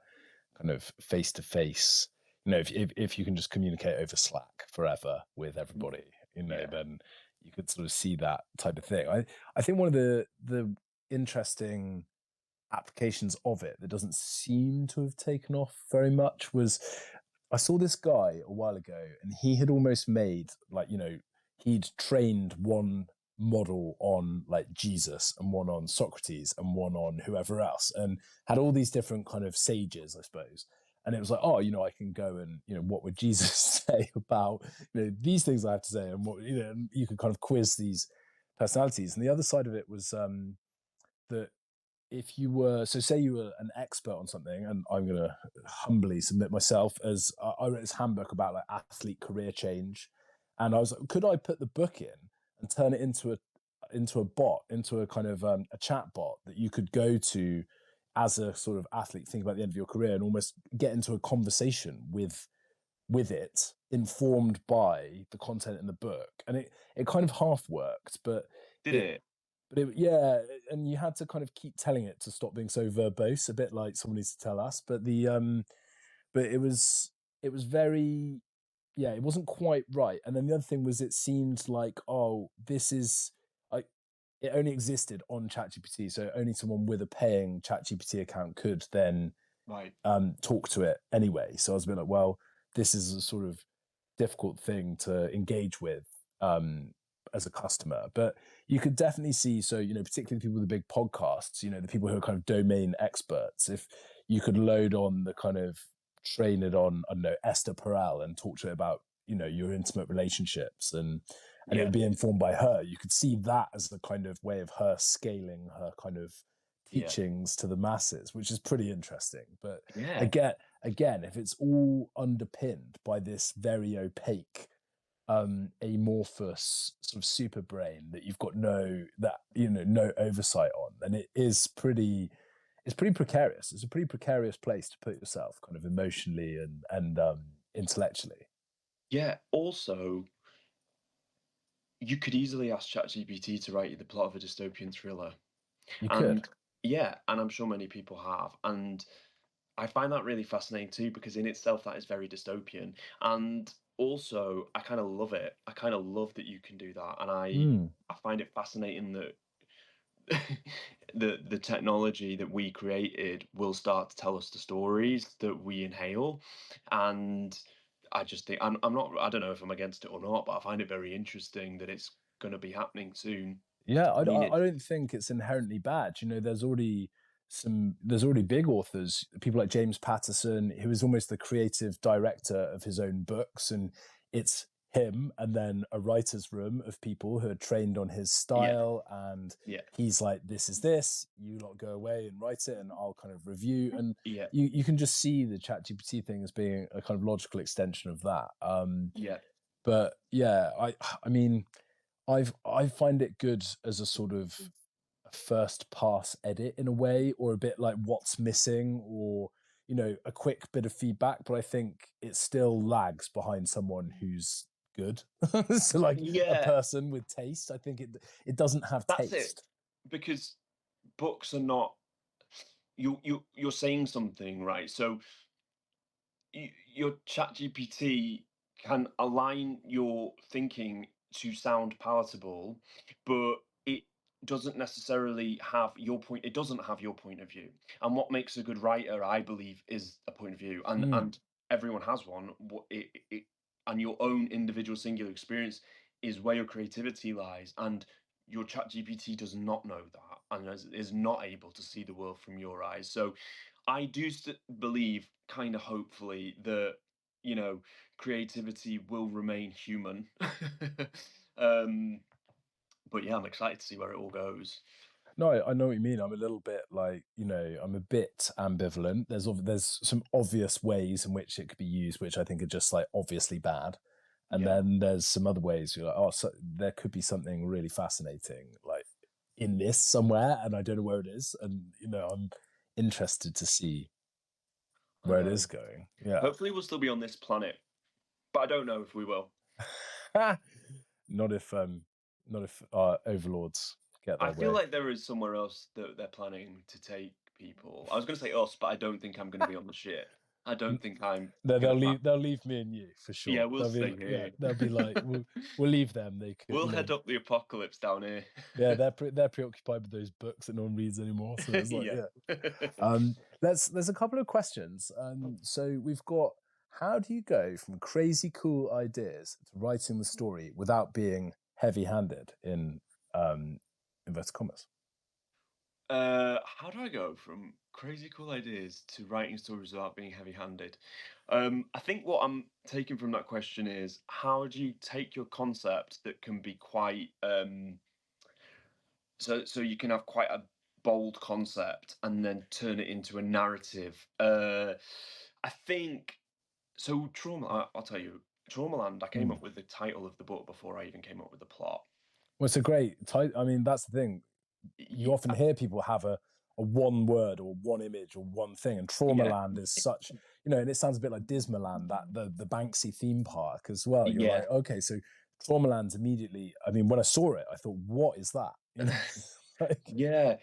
kind of face to face, you know, if you can just communicate over Slack forever with everybody, you know, Yeah. then you could sort of see that type of thing. I think one of the interesting applications of it that doesn't seem to have taken off very much was, I saw this guy a while ago, and he had almost made, like, you know, he'd trained one model on like Jesus and one on Socrates and one on whoever else, and had all these different kind of sages, I suppose. And it was like, oh, I can go and, what would Jesus say about, these things I have to say, and what, and you could kind of quiz these personalities. And the other side of it was that if you were, so say you were an expert on something, and I'm going to humbly submit myself as I wrote this handbook about like athlete career change, and I was like, could I put the book in and turn it into a bot, into a kind of a chat bot that you could go to as a sort of athlete, think about the end of your career, and almost get into a conversation with it, informed by the content in the book. And it kind of half worked, but Did it? yeah, and you had to kind of keep telling it to stop being so verbose, a bit like someone needs to tell us. But but it was very, yeah, it wasn't quite right. And then the other thing was, it seemed like, oh, this is like, it only existed on ChatGPT, so only someone with a paying ChatGPT account could then Right. talk to it anyway. So I was a bit like, well, this is a sort of difficult thing to engage with as a customer. But you could definitely see, so, particularly people with the big podcasts, the people who are kind of domain experts, if you could load on the kind of train it on, I don't know, Esther Perel, and talk to it about, your intimate relationships, and it would be informed by her. You could see that as the kind of way of her scaling her kind of teachings to the masses, which is pretty interesting. But again, if it's all underpinned by this very opaque amorphous sort of super brain that you've got no oversight on, then it's pretty precarious. It's a pretty precarious place to put yourself, kind of emotionally and intellectually. Yeah. Also, you could easily ask ChatGPT to write you the plot of a dystopian thriller. You could. And yeah, and I'm sure many people have. And I find that really fascinating too, because in itself that is very dystopian. And also I kind of love it. I kind of love that you can do that. And I find it fascinating that the technology that we created will start to tell us the stories that we inhale. And I just think I'm not, I don't know if I'm against it or not, but I find it very interesting that it's going to be happening soon. Yeah, I mean, I don't think it's inherently bad. There's already big authors, people like James Patterson, who is almost the creative director of his own books, and it's him and then a writer's room of people who are trained on his style, and yeah, he's like, this is this, you lot go away and write it, and I'll kind of review. And yeah, you can just see the ChatGPT thing as being a kind of logical extension of that. yeah. But yeah, I mean, I find it good as a sort of first pass edit in a way, or a bit like what's missing, or a quick bit of feedback. But I think it still lags behind someone who's good. So like a Yeah, person with taste, I think it doesn't have that's it. taste. Because books are not, you're saying something, right? So your chat GPT can align your thinking to sound palatable, but it doesn't necessarily have your point. It doesn't have your point of view. And what makes a good writer, I believe, is a point of view. And everyone has one. And your own individual singular experience is where your creativity lies. And your chat GPT does not know that, and is not able to see the world from your eyes. So I do believe, kind of hopefully, that creativity will remain human. um, but yeah, I'm excited to see where it all goes. No, I know what you mean. I'm a little bit like, I'm a bit ambivalent. There's some obvious ways in which it could be used, which I think are just like obviously bad. And Yeah, then there's some other ways you're like, oh, so there could be something really fascinating like in this somewhere, and I don't know where it is. And I'm interested to see I where it is know. going. Yeah. Hopefully, we'll still be on this planet, but I don't know if we will. not if not if our overlords get I their feel way. like there is somewhere else that they're planning to take people. I was going to say us, but I don't think I'm going to be on the ship. I don't think I'm No, going to find. they'll leave me and you for Yeah, sure. we'll They'll be stay yeah, here. they'll be like, we'll leave them. They could, We'll head up the apocalypse down here. yeah, they're preoccupied with those books that no one reads anymore. So it's like, Yeah. yeah. There's a couple of questions. So we've got, how do you go from crazy cool ideas to writing the story without being heavy-handed in inverted commas? How do I go from crazy cool ideas to writing stories without being heavy-handed? I think what I'm taking from that question is how do you take your concept that can be quite so you can have quite a bold concept and then turn it into a narrative. I think so. I'll tell you, Traumaland. I came Mm. up with the title of the book before I even came up with the plot. Well, it's a great title. I mean, that's the thing. You Y- often hear people have a one word or one image or one thing, and Yeah, Traumaland is such, and it sounds a bit like Dismaland, that the Banksy theme park as well. You're yeah. like, okay, so Traumaland's immediately. I mean, when I saw it, I thought, what is that? Like, Yeah,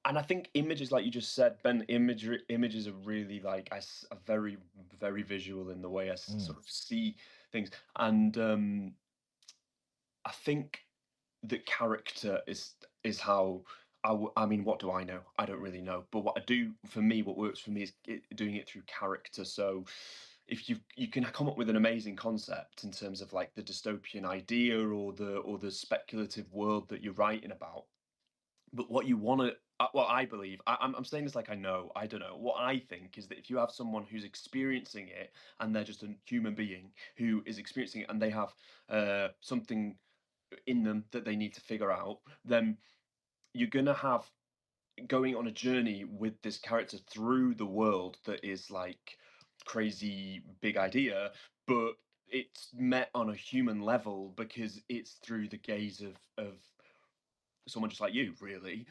and I think images, like you just said, Ben, images are really like are very very visual in the way mm, sort of see things, and I think that character is how I mean, what do I know? I don't really know, but what I do for me, what works for me is doing it through character. So if you can come up with an amazing concept in terms of like the dystopian idea or the speculative world that you're writing about, but what you want to, what I believe, I'm saying this like I know, I don't know. What I think is that if you have someone who's experiencing it and they're just a human being who is experiencing it and they have something in them that they need to figure out, then you're going to have going on a journey with this character through the world that is like crazy big idea, but it's met on a human level because it's through the gaze of someone just like you, really,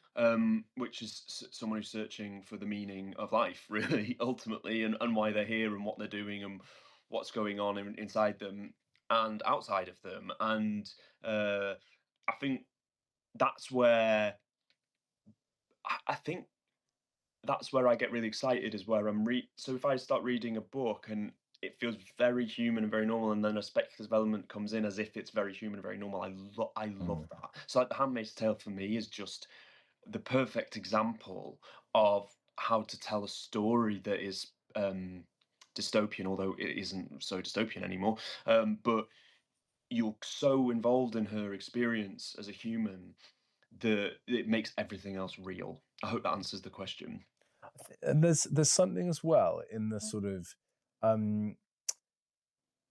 which is someone who's searching for the meaning of life, really, ultimately, and why they're here and what they're doing and what's going on inside them and outside of them. And I think that's where I think that's where I get really excited is where so if I start reading a book and it feels very human and very normal, and then a speculative element comes in as if it's very human and very normal. I love mm. that. So like The Handmaid's Tale for me is just the perfect example of how to tell a story that is dystopian, although it isn't so dystopian anymore. But you're so involved in her experience as a human that it makes everything else real. I hope that answers the question. And there's something as well in the sort of um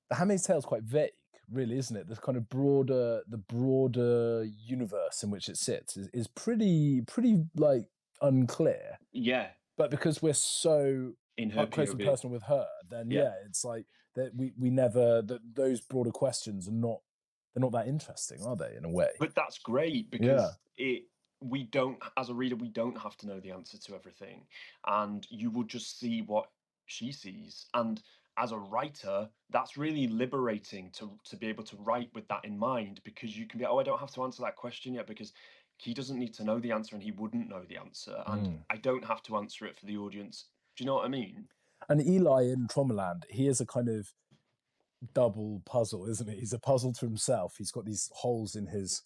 the Handmaid's Tale is quite vague, really, isn't it? The broader universe in which it sits is pretty like unclear. Yeah, But because we're so in her up close and POV. personal with her, then Yeah. yeah, it's like that we never that those broader questions are not they're not that interesting, are they? In a way, But that's great yeah. because it we don't as a reader we don't have to know the answer to everything, and you will just see what she sees. And as a writer, that's really liberating to be able to write with that in mind, because you can be, oh, I don't have to answer that question yet because he doesn't need to know the answer and he wouldn't know the answer, and Mm. I don't have to answer it for the audience. Do you know what I mean? And Eli in Traumaland, he is a kind of double puzzle, isn't it? He's a puzzle to himself. He's got these holes in his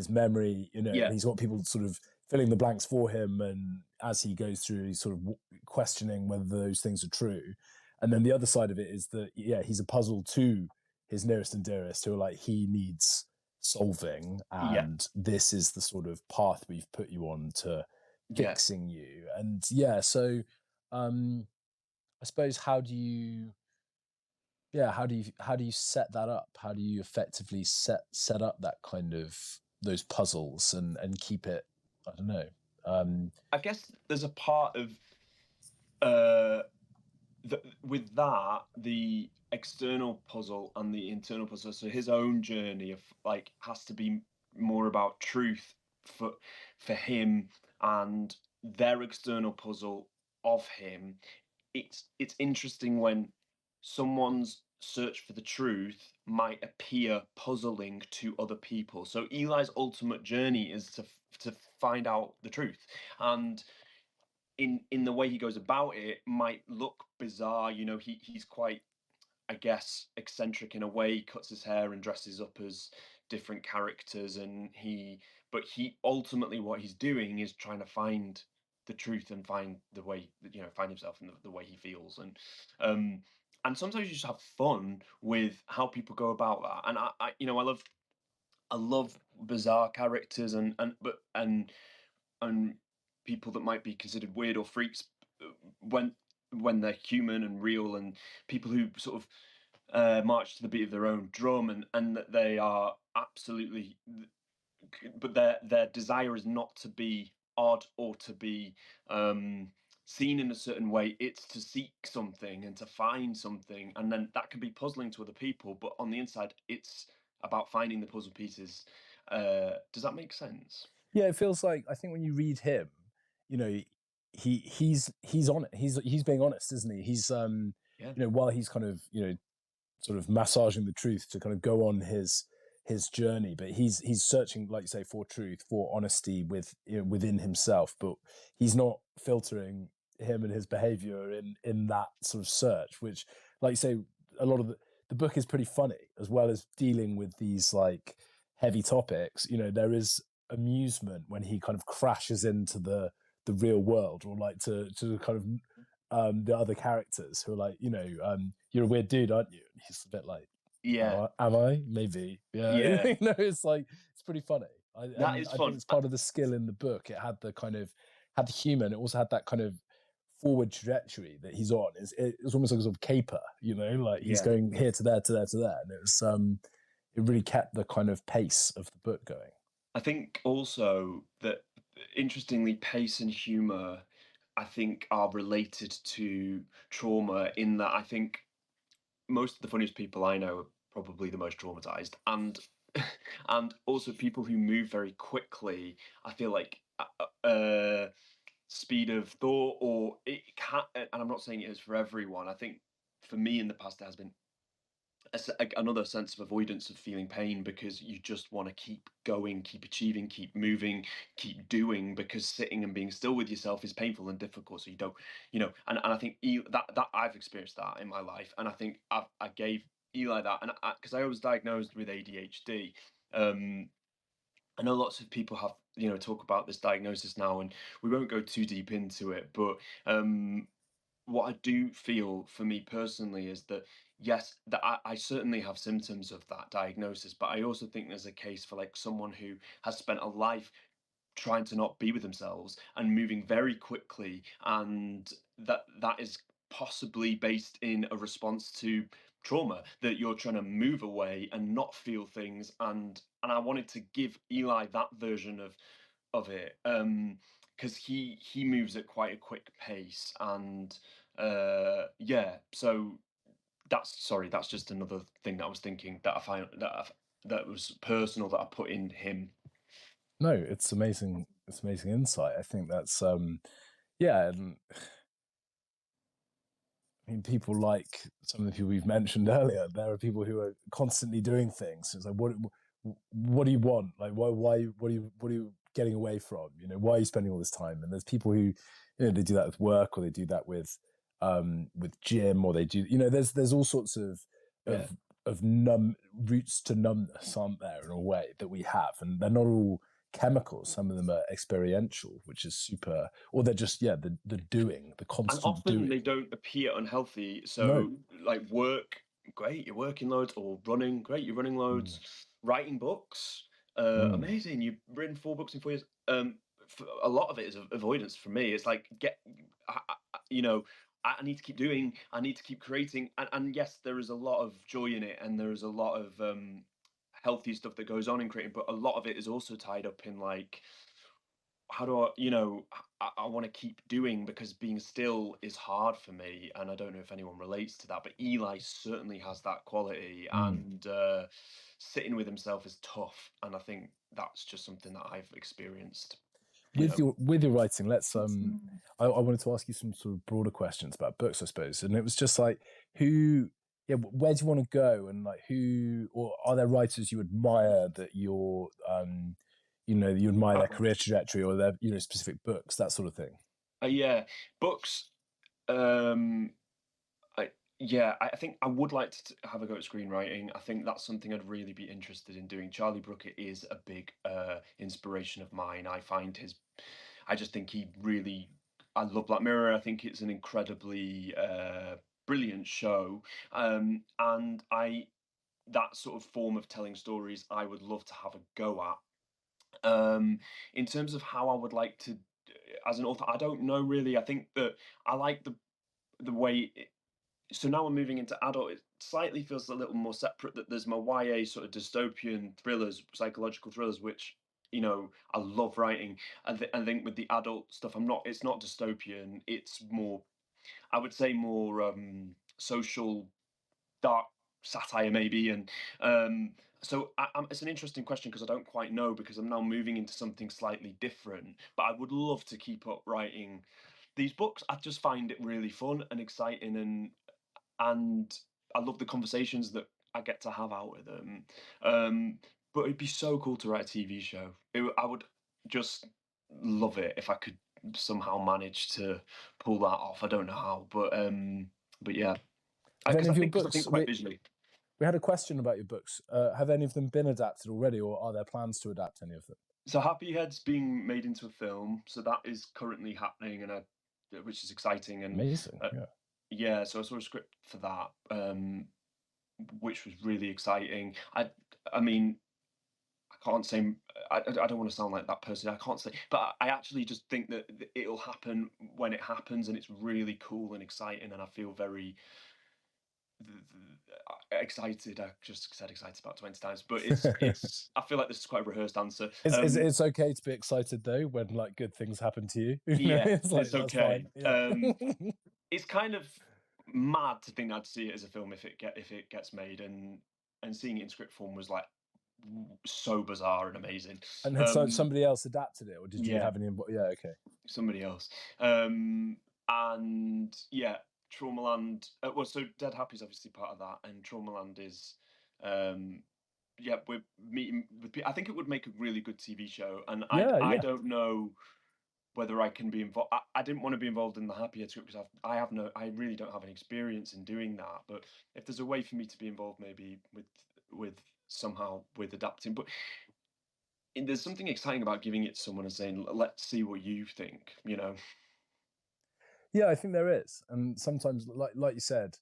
memory, and Yeah, he's got people sort of filling the blanks for him. And as he goes through, he's sort of questioning whether those things are true. And then the other side of it is that yeah, he's a puzzle to his nearest and dearest, who are like he needs solving, yeah, and this is the sort of path we've put you on to yeah. fixing you. And yeah, so um, I suppose how do you set that up? How do you effectively set up that kind of those puzzles and keep it? I don't know. I guess there's a part of uh with that, the external puzzle and the internal puzzle, so his own journey of like has to be more about truth for him, and their external puzzle of him. It's interesting when someone's search for the truth might appear puzzling to other people. So Eli's ultimate journey is to find out the truth, and in the way he goes about it might look bizarre. He's quite, I guess, eccentric in a way. He cuts his hair and dresses up as different characters, and but he ultimately what he's doing is trying to find the truth and find the way, find himself in the way he feels. Um and sometimes you just have fun with how people go about that. And I love I love bizarre characters and people that might be considered weird or freaks when they're human and real, and people who sort of march to the beat of their own drum, and that they are absolutely, but their desire is not to be odd or to be seen in a certain way. It's to seek something and to find something, and then that can be puzzling to other people, but on the inside it's about finding the puzzle pieces. Does that make sense? Yeah, it feels like, I think when you read him, you know, he's on it. He's being honest, isn't he? He's Yeah. while he's kind of, sort of massaging the truth to kind of go on his journey, but he's searching, like you say, for truth, for honesty within himself, but he's not filtering him and his behavior in that sort of search, which, like you say, a lot of the book is pretty funny, as well as dealing with these like heavy topics. There is amusement when he kind of crashes into the real world, or like to kind of the other characters who are like, you're a weird dude, aren't you? And he's a bit like, Yeah. am I? Maybe. Yeah. Yeah. It's like, it's pretty funny. That And is I think fun. it's part of the skill in the book. It had had the humor, and it also had that kind of forward trajectory that he's on. It was almost like a sort of caper, like he's Yeah. going here to there to there to there. And it really kept the kind of pace of the book going. I think also that, interestingly, pace and humor, I think, are related to trauma, in that I think most of the funniest people I know are probably the most traumatized, and also people who move very quickly. I feel like speed of thought, or it can, and I'm not saying it is for everyone. I think for me in the past there has been another sense of avoidance of feeling pain, because you just want to keep going, keep achieving, keep moving, keep doing, because sitting and being still with yourself is painful and difficult. So you don't, and I think that I've experienced that in my life, and I think I gave Eli that, and because I was diagnosed with ADHD. I know lots of people have, talk about this diagnosis now, and we won't go too deep into it, but what I do feel, for me personally, is that yes, that I certainly have symptoms of that diagnosis, but I also think there's a case for like someone who has spent a life trying to not be with themselves and moving very quickly, and that is possibly based in a response to trauma, that you're trying to move away and not feel things, and I wanted to give Eli that version of it, because he moves at quite a quick pace, and yeah, so that's just another thing that I was thinking, that I find that was personal, that I put in him. No, it's amazing. It's amazing insight. I think that's yeah, and I mean, people like some of the people we've mentioned earlier. There are people who are constantly doing things. It's like, what do you want? Like, what are you getting away from? Why are you spending all this time? And there's people who, they do that with work, or they do that with gym, or they do, there's all sorts Yeah. of of numb routes to numbness, aren't there, in a way that we have, and they're not all chemicals. Some of them are experiential, which is super, or they're just, yeah, the doing, the And constant often doing. they don't appear unhealthy. No. So, like, work, great, you're working loads, or running, great, you're running Mm, loads. Writing books, mm. amazing, you've written 4 books in 4 years. A lot of it is avoidance for me. It's like, you know, I need to keep doing, I need to keep creating, and yes, there is a lot of joy in it, and there is a lot of healthy stuff that goes on in creating, but a lot of it is also tied up in like, how do I, I want to keep doing, because being still is hard for me, and I don't know if anyone relates to that, but Eli certainly has that quality, Mm. and sitting with himself is tough, and I think that's just something that I've experienced. You With know, your writing, let's I wanted to ask you some sort of broader questions about books, I suppose. And it was just like, who, yeah, where do you want to go, and like who, or are there writers you admire that you admire their career trajectory, or their, specific books, that sort of thing. yeah, books. Um, I Yeah, I think I would like to have a go at screenwriting. I think that's something I'd really be interested in doing. Charlie Brooker is a big inspiration of mine. I just think he really. I love Black Mirror. I think it's an incredibly brilliant show, and I that sort of form of telling stories, I would love to have a go at. In terms of how I would like to, as an author, I don't know really. I think that I like the way. So now I'm moving into adult. It slightly feels a little more separate. That there's my YA sort of dystopian thrillers, psychological thrillers, which I love writing. I think with the adult stuff, I'm not. It's not dystopian. It's more, I would say, more social, dark satire maybe. And so it's an interesting question because I don't quite know, because I'm now moving into something slightly different. But I would love to keep up writing these books. I just find it really fun and exciting, and I love the conversations that I get to have out with them. But it'd be so cool to write a TV show. I would just love it if I could somehow manage to pull that off. I don't know how, but yeah, Have any of your because I books? think quite visually. We had a question about your books. Have any of them been adapted already, or are there plans to adapt any of them? So Happy Head's being made into a film, so that is currently happening, which is exciting. And Amazing. Yeah. yeah, so I saw a script for that, which was really exciting. I mean, I can't say. I don't want to sound like that person. I can't say, but I actually just think that it'll happen when it happens, and it's really cool and exciting, and I feel very excited. I just said excited about 20 times, but it's. I feel like this is quite a rehearsed answer. It's okay to be excited though when like good things happen to you. Yeah, It's like it's that's okay. fine. Yeah. It's kind of mad to think I'd see it as a film if it gets made, and seeing it in script form was like so bizarre and amazing. And had somebody else adapted it, or did you Yeah, have any? Yeah, okay. somebody else. And yeah, Traumaland. Well, so Dead Happy is obviously part of that, and Traumaland is. Yeah, we're meeting with. I think it would make a really good TV show, and Yeah, I yeah. don't know whether I can be involved. I didn't want to be involved in the Happy Head script because I really don't have any experience in doing that. But if there's a way for me to be involved, maybe with somehow with adapting, but there's something exciting about giving it to someone and saying, "Let's see what you think." Yeah, I think there is. And sometimes, like you said,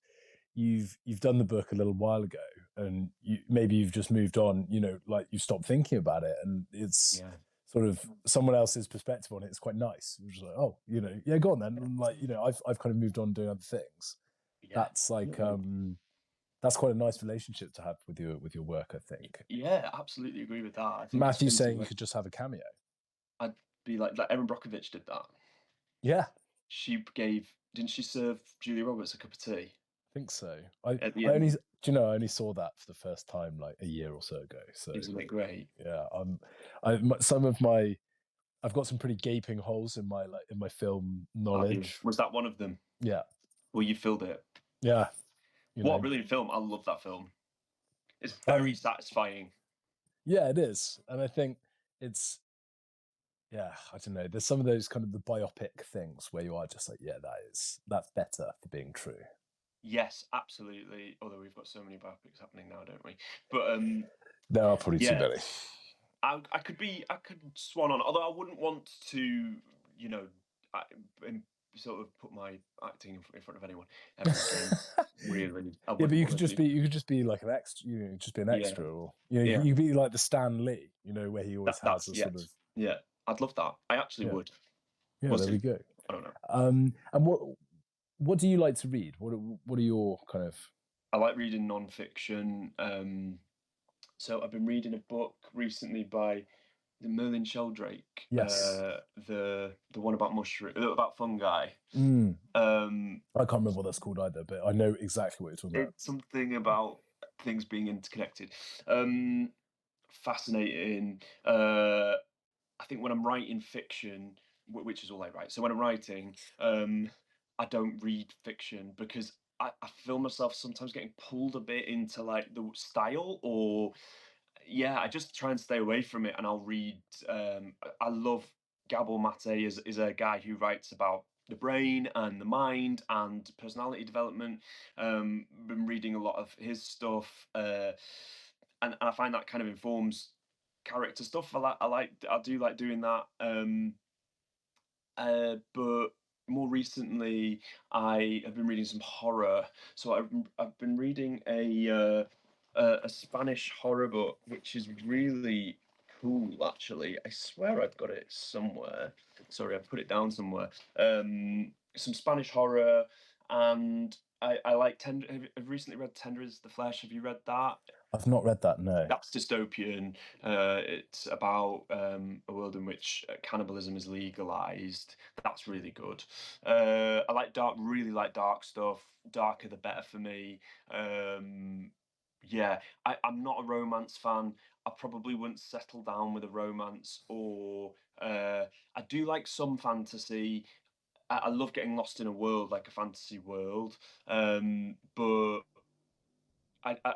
you've done the book a little while ago, and maybe you've just moved on. Like you've stopped thinking about it, and it's Yeah, sort of someone else's perspective on it. It's quite nice. It's just like, oh, yeah, go on then. And like, I've kind of moved on doing other things. yeah, That's like that's quite a nice relationship to have with your work, I think. yeah. Absolutely agree with that. I think it's Matthew's been saying you like could just have a cameo. I'd be like Erin Brockovich did that. Yeah, Didn't she serve Julia Roberts a cup of tea I think so. I at the I only end? do you know I only saw that for the first time like a year or so ago. So Isn't it great? yeah, some of my I've got some pretty gaping holes in my film Have you? knowledge. Was that one of them? Yeah, Well, you filled it. yeah, What a brilliant film! I love that film. It's very um, satisfying. yeah, it is, and I think it's yeah, I don't know. There's some of those kind of the biopic things where you are just like, yeah, that's better for being true. Yes, absolutely. Although we've got so many biopics happening now, don't we? But There are probably too yeah, many. I could swan on. Although I wouldn't want to, you know, I, sort of put my acting in front of anyone ever again. Really, I Yeah, but wouldn't want to do. you could just be like an extra, just be an Yeah, extra, or yeah. you could be like the Stan Lee, where he always has That's a sort of yes, yeah. I'd love that. I actually yeah, would. yeah. We'll There we see. go. I don't know. And what do you like to read? What are your kind of I like reading non-fiction. So I've been reading a book recently by the Merlin Sheldrake, yes? the one about mushroom, about fungi. Mm, Um, I can't remember what that's called either, but I know exactly what you're talking about. it's something about things being interconnected. Um, Fascinating. I think when I'm writing fiction, which is all I write. So when I'm writing, I don't read fiction because I feel myself sometimes getting pulled a bit into like the style, or yeah, I just try and stay away from it, and I'll read. I love Gabor Mate is a guy who writes about the brain and the mind and personality development. Been reading a lot of his stuff, and I find that kind of informs character stuff. I do like doing that. But more recently, I have been reading some horror. So I've been reading a a Spanish horror book, which is really cool. Actually, I swear I've got it somewhere. Sorry, I've put it down somewhere. Some Spanish horror, and I like Tender. I've recently read Tender is the Flesh. Have you read that? I've not read that. No. That's dystopian. It's about a world in which cannibalism is legalized. That's really good. I like really like dark stuff. Darker the better for me. Yeah, I'm not a romance fan. I probably wouldn't settle down with a romance, or I do like some fantasy. I love getting lost in a world, like a fantasy world. But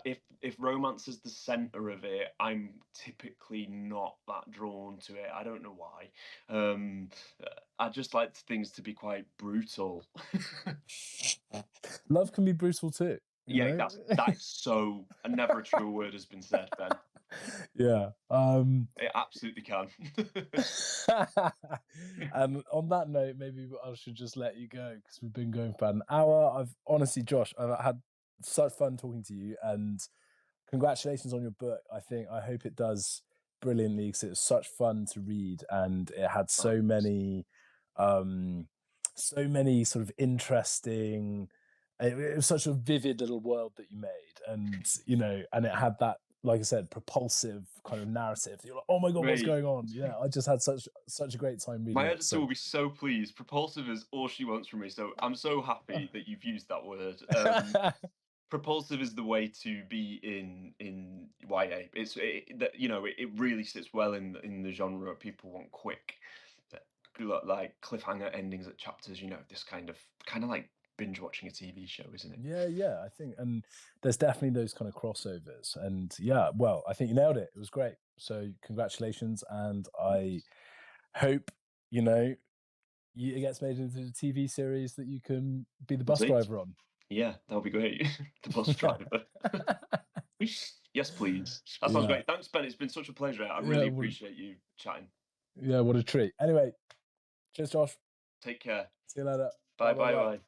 if romance is the center of it, I'm typically not that drawn to it. I don't know why. Um, I just like things to be quite brutal. Love can be brutal too. You Yeah, know. that is so. And never a truer word has been said, Ben. Yeah. It absolutely can. And on that note, maybe I should just let you go because we've been going for an hour. I've honestly, Josh, I've had such fun talking to you, and congratulations on your book. I hope it does brilliantly because it was such fun to read, and it had so many sort of interesting. It was such a vivid little world that you made, and and it had that, like I said, propulsive kind of narrative. You're like, oh my god, what's Great. going on? Yeah, I just had such a great time reading My it. editor So will be so pleased. Propulsive is all she wants from me, so I'm so happy that you've used that word. Propulsive is the way to be in YA. It really sits well in the genre. People want quick, like cliffhanger endings at chapters. This kind of like binge watching a TV show, isn't it? yeah, I think, and there's definitely those kind of crossovers, and yeah, well, I think you nailed it. It was great. So congratulations, and I hope it gets made into a TV series that you can be the We'll bus see. driver on. Yeah, that'll be great. The bus driver. Yes, please. That sounds Yeah, great. Thanks, Ben. It's been such a pleasure. I yeah, really appreciate you chatting. yeah, what a treat. Anyway, cheers, Josh. Take care. See you later. Bye, Bye, bye, bye, bye. bye.